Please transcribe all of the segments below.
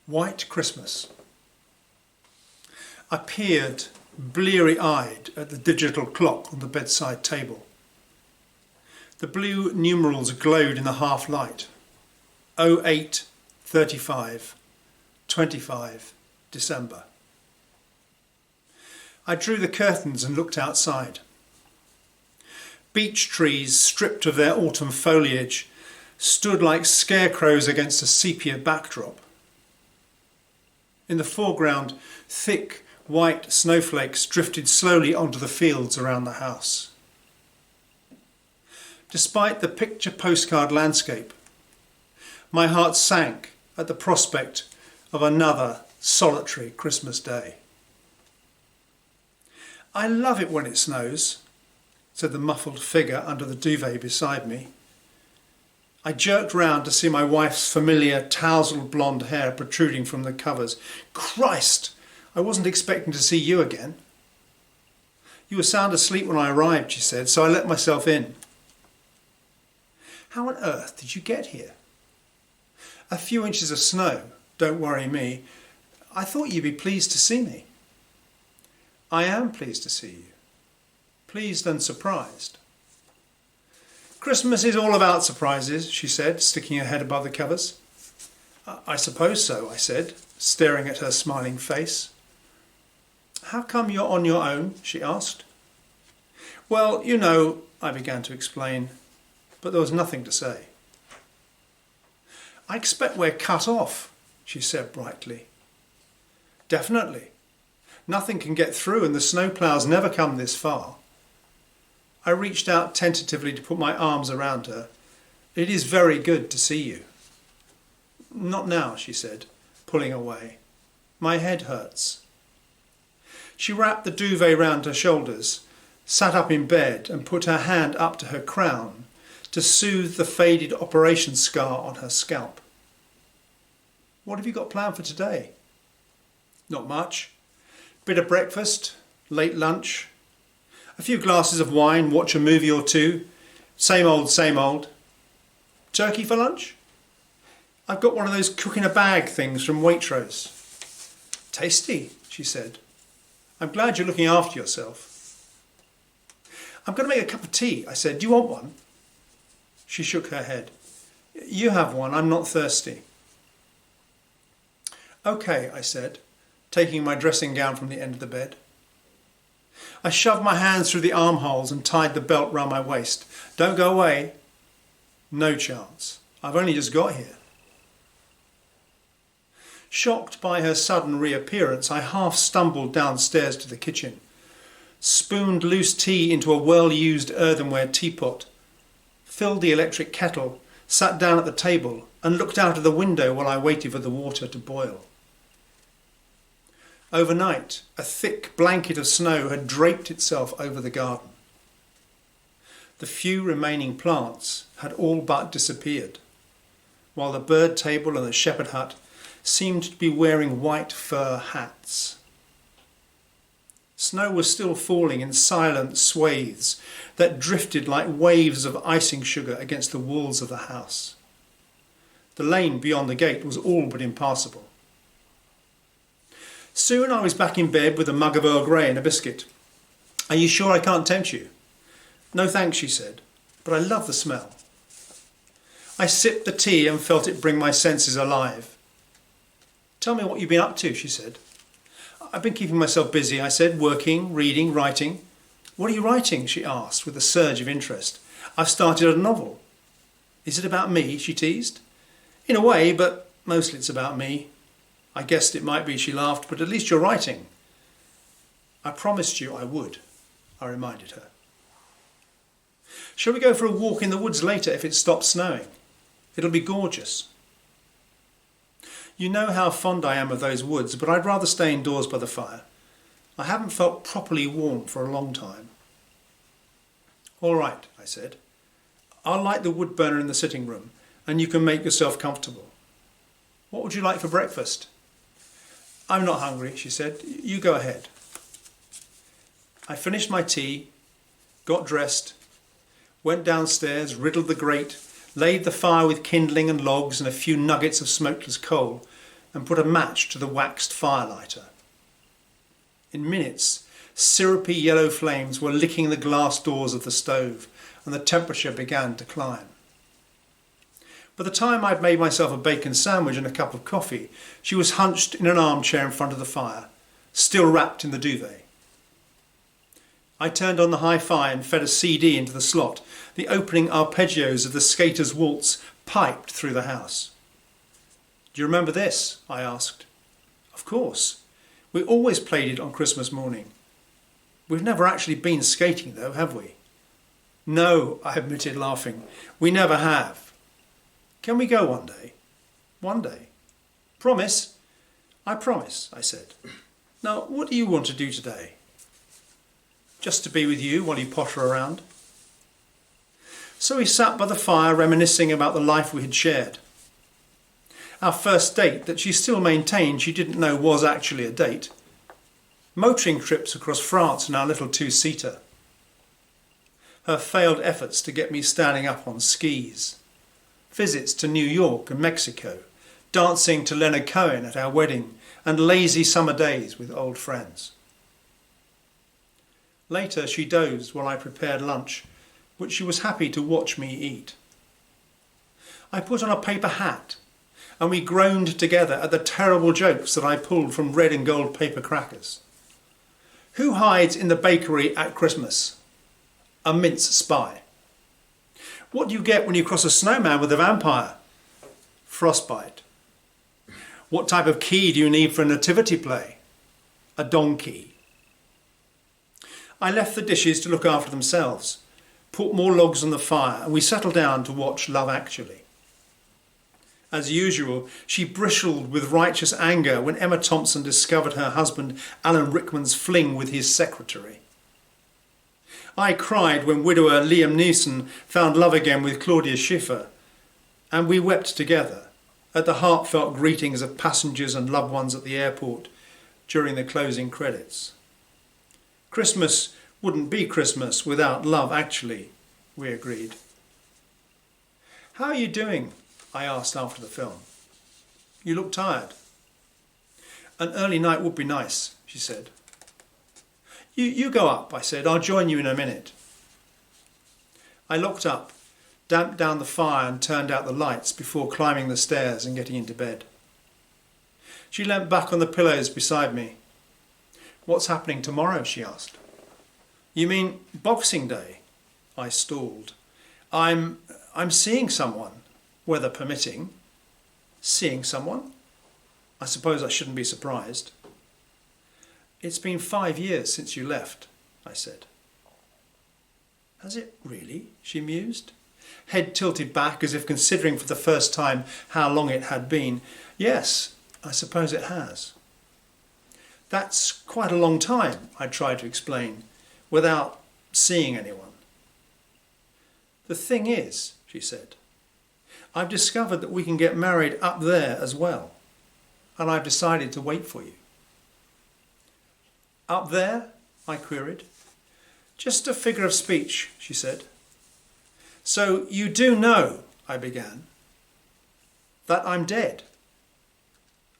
White Christmas. I peered, bleary-eyed, at the digital clock on the bedside table. The blue numerals glowed in the half-light. 08:35, 25 December. I drew the curtains and looked outside. Beech trees, stripped of their autumn foliage, stood like scarecrows against a sepia backdrop. In the foreground, thick white snowflakes drifted slowly onto the fields around the house. Despite the picture postcard landscape, my heart sank at the prospect of another solitary Christmas day. "I love it when it snows," said the muffled figure under the duvet beside me. I jerked round to see my wife's familiar tousled blonde hair protruding from the covers. "Christ, I wasn't expecting to see you again." "You were sound asleep when I arrived," she said, "so I let myself in." "How on earth did you get here?" "A few inches of snow. Don't worry me. I thought you'd be pleased to see me." "I am pleased to see you. Pleased and surprised." "Christmas is all about surprises," she said, sticking her head above the covers. "I suppose so," I said, staring at her smiling face. "How come you're on your own?" she asked. "Well, you know," I began to explain, but there was nothing to say. "I expect we're cut off," she said brightly. "Definitely. Nothing can get through and the snowplows never come this far." I reached out tentatively to put my arms around her. "It is very good to see you." "Not now," she said, pulling away. "My head hurts." She wrapped the duvet round her shoulders, sat up in bed and put her hand up to her crown to soothe the faded operation scar on her scalp. "What have you got planned for today?" "Not much. Bit of breakfast, late lunch. A few glasses of wine, watch a movie or two. Same old, same old." "Turkey for lunch?" "I've got one of those cook-in-a-bag things from Waitrose." "Tasty," she said. "I'm glad you're looking after yourself." "I'm going to make a cup of tea," I said. "Do you want one?" She shook her head. "You have one, I'm not thirsty." "Okay," I said, taking my dressing gown from the end of the bed. I shoved my hands through the armholes and tied the belt round my waist. "Don't go away." "No chance. I've only just got here." Shocked by her sudden reappearance, I half stumbled downstairs to the kitchen, spooned loose tea into a well-used earthenware teapot, filled the electric kettle, sat down at the table and looked out of the window while I waited for the water to boil. Overnight, a thick blanket of snow had draped itself over the garden. The few remaining plants had all but disappeared, while the bird table and the shepherd hut seemed to be wearing white fur hats. Snow was still falling in silent swathes that drifted like waves of icing sugar against the walls of the house. The lane beyond the gate was all but impassable. Soon I was back in bed with a mug of Earl Grey and a biscuit. "Are you sure I can't tempt you?" "No thanks," she said, "but I love the smell." I sipped the tea and felt it bring my senses alive. "Tell me what you've been up to," she said. "I've been keeping myself busy," I said, "working, reading, writing." "What are you writing?" she asked with a surge of interest. "I've started a novel." "Is it about me?" she teased. "In a way, but mostly it's about me." I guessed it might be, she laughed, "but at least you're writing." "I promised you I would," I reminded her. "Shall we go for a walk in the woods later if it stops snowing? It'll be gorgeous." "You know how fond I am of those woods, but I'd rather stay indoors by the fire. I haven't felt properly warm for a long time." "All right," I said. "I'll light the wood burner in the sitting room and you can make yourself comfortable. What would you like for breakfast?" "I'm not hungry," she said. "You go ahead." I finished my tea, got dressed, went downstairs, riddled the grate, laid the fire with kindling and logs and a few nuggets of smokeless coal, and put a match to the waxed firelighter. In minutes, syrupy yellow flames were licking the glass doors of the stove, and the temperature began to climb. By the time I'd made myself a bacon sandwich and a cup of coffee, she was hunched in an armchair in front of the fire, still wrapped in the duvet. I turned on the hi-fi and fed a CD into the slot. The opening arpeggios of the Skater's Waltz piped through the house. "Do you remember this?" I asked. "Of course. We always played it on Christmas morning. We've never actually been skating though, have we?" "No," I admitted, laughing. "We never have." "Can we go one day?" "One day." "Promise?" "I promise," I said. "Now, what do you want to do today?" "Just to be with you while you potter around." So we sat by the fire reminiscing about the life we had shared. Our first date that she still maintained she didn't know was actually a date. Motoring trips across France in our little two-seater. Her failed efforts to get me standing up on skis. Visits to New York and Mexico. Dancing to Leonard Cohen at our wedding. And lazy summer days with old friends. Later she dozed while I prepared lunch, which she was happy to watch me eat. I put on a paper hat, and we groaned together at the terrible jokes that I pulled from red and gold paper crackers. Who hides in the bakery at Christmas? A mince spy. What do you get when you cross a snowman with a vampire? Frostbite. What type of key do you need for a nativity play? A donkey. I left the dishes to look after themselves, put more logs on the fire, and we settled down to watch Love Actually. As usual, she bristled with righteous anger when Emma Thompson discovered her husband Alan Rickman's fling with his secretary. I cried when widower Liam Neeson found love again with Claudia Schiffer, and we wept together at the heartfelt greetings of passengers and loved ones at the airport during the closing credits. Christmas wouldn't be Christmas without Love Actually, we agreed. "How are you doing?" I asked after the film. "You look tired." "An early night would be nice," she said. You go up," I said. "I'll join you in a minute." I locked up, damped down the fire and turned out the lights before climbing the stairs and getting into bed. She leant back on the pillows beside me. "What's happening tomorrow?" she asked. "You mean Boxing Day?" I stalled. I'm seeing someone, weather permitting." "Seeing someone? I suppose I shouldn't be surprised." "It's been 5 years since you left," I said. "Has it really?" she mused, head tilted back as if considering for the first time how long it had been. "Yes, I suppose it has." "That's quite a long time," I tried to explain, without seeing anyone. "The thing is," she said, "I've discovered that we can get married up there as well, and I've decided to wait for you." "Up there?" I queried. "Just a figure of speech," she said. "So you do know," I began, "that I'm dead?"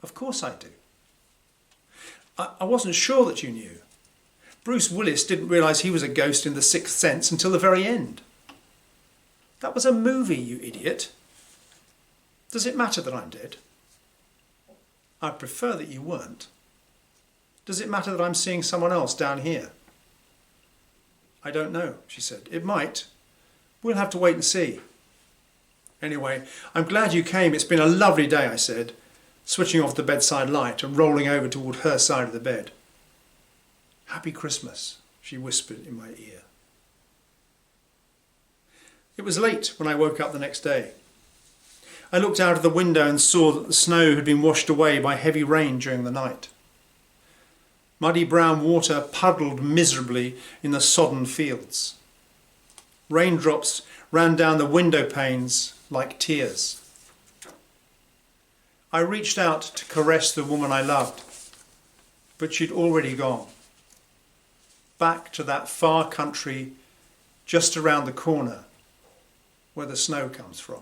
"Of course I do." I wasn't sure that you knew. Bruce Willis didn't realise he was a ghost in The Sixth Sense until the very end." "That was a movie, you idiot." "Does it matter that I'm dead?" "I'd prefer that you weren't." "Does it matter that I'm seeing someone else down here?" "I don't know," she said. "It might. We'll have to wait and see." "Anyway, I'm glad you came. It's been a lovely day," I said, switching off the bedside light and rolling over toward her side of the bed. "Happy Christmas," she whispered in my ear. It was late when I woke up the next day. I looked out of the window and saw that the snow had been washed away by heavy rain during the night. Muddy brown water puddled miserably in the sodden fields. Raindrops ran down the window panes like tears. I reached out to caress the woman I loved, but she'd already gone. Back to that far country just around the corner where the snow comes from.